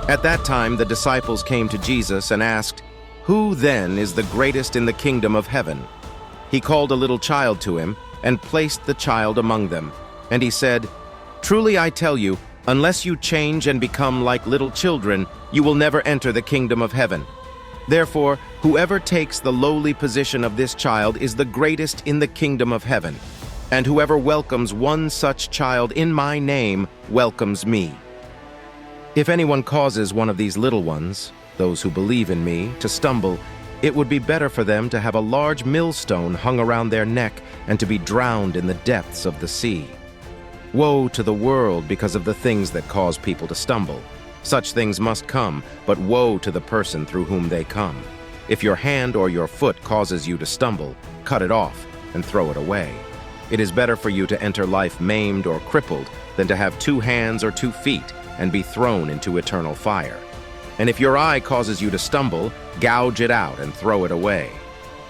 At that time, the disciples came to Jesus and asked, "Who then is the greatest in the kingdom of heaven?" He called a little child to him and placed the child among them. And he said, "Truly I tell you, unless you change and become like little children, you will never enter the kingdom of heaven. Therefore, whoever takes the lowly position of this child is the greatest in the kingdom of heaven. And whoever welcomes one such child in my name welcomes me. If anyone causes one of these little ones, those who believe in me, to stumble, it would be better for them to have a large millstone hung around their neck and to be drowned in the depths of the sea. Woe to the world because of the things that cause people to stumble. Such things must come, but woe to the person through whom they come. If your hand or your foot causes you to stumble, cut it off and throw it away. It is better for you to enter life maimed or crippled than to have 2 hands or 2 feet and be thrown into eternal fire. And if your eye causes you to stumble, gouge it out and throw it away.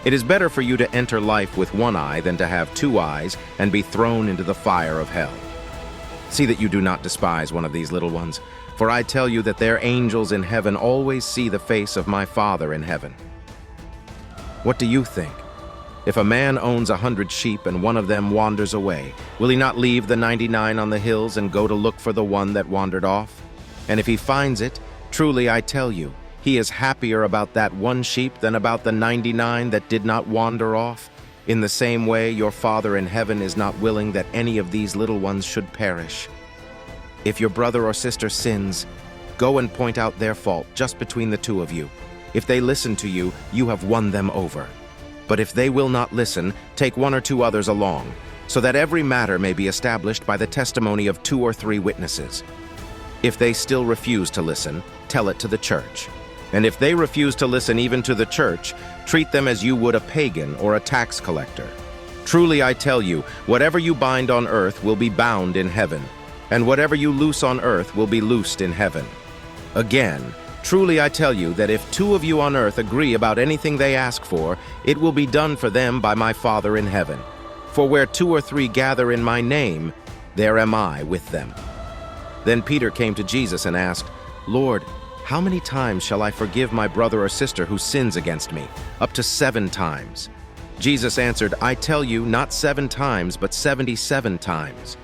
It is better for you to enter life with 1 eye than to have 2 eyes and be thrown into the fire of hell. See that you do not despise one of these little ones, for I tell you that their angels in heaven always see the face of my Father in heaven. What do you think? If a man owns 100 sheep and one of them wanders away, will he not leave the 99 on the hills and go to look for the one that wandered off? And if he finds it, truly I tell you, he is happier about that 1 sheep than about the 99 that did not wander off. In the same way, your Father in heaven is not willing that any of these little ones should perish. If your brother or sister sins, go and point out their fault just between the 2 of you. If they listen to you, you have won them over. But if they will not listen, take 1 or 2 others along, so that every matter may be established by the testimony of 2 or 3 witnesses. If they still refuse to listen, tell it to the church. And if they refuse to listen even to the church, treat them as you would a pagan or a tax collector. Truly I tell you, whatever you bind on earth will be bound in heaven, and whatever you loose on earth will be loosed in heaven. Again, truly I tell you that if 2 of you on earth agree about anything they ask for, it will be done for them by my Father in heaven. For where 2 or 3 gather in my name, there am I with them." Then Peter came to Jesus and asked, "Lord, how many times shall I forgive my brother or sister who sins against me? Up to 7 times. Jesus answered, "I tell you, not 7 times, but 77 times.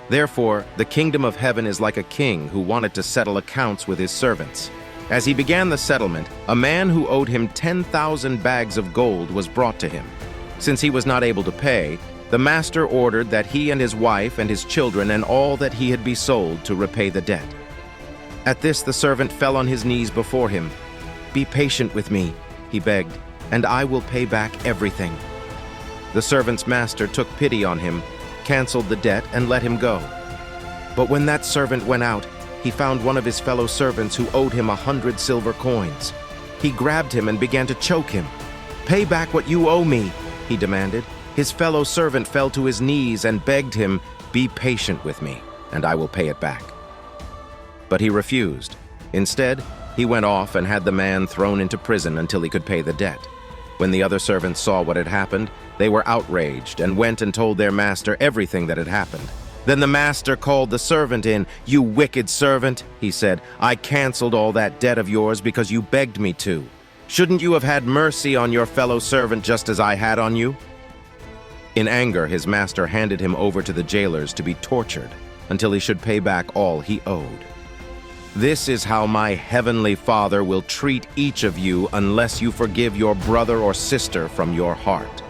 Therefore, the kingdom of heaven is like a king who wanted to settle accounts with his servants. As he began the settlement, a man who owed him 10,000 bags of gold was brought to him. Since he was not able to pay, the master ordered that he and his wife and his children and all that he had be sold to repay the debt. At this the servant fell on his knees before him. 'Be patient with me,' he begged, 'and I will pay back everything.' The servant's master took pity on him, canceled the debt, and let him go. But when that servant went out, he found one of his fellow servants who owed him 100 silver coins. He grabbed him and began to choke him. 'Pay back what you owe me,' he demanded. His fellow servant fell to his knees and begged him, 'Be patient with me, and I will pay it back.' But he refused. Instead, he went off and had the man thrown into prison until he could pay the debt. When the other servants saw what had happened, they were outraged and went and told their master everything that had happened. Then the master called the servant in. 'You wicked servant,' he said, 'I canceled all that debt of yours because you begged me to. Shouldn't you have had mercy on your fellow servant just as I had on you?' In anger, his master handed him over to the jailers to be tortured until he should pay back all he owed. This is how my heavenly Father will treat each of you unless you forgive your brother or sister from your heart.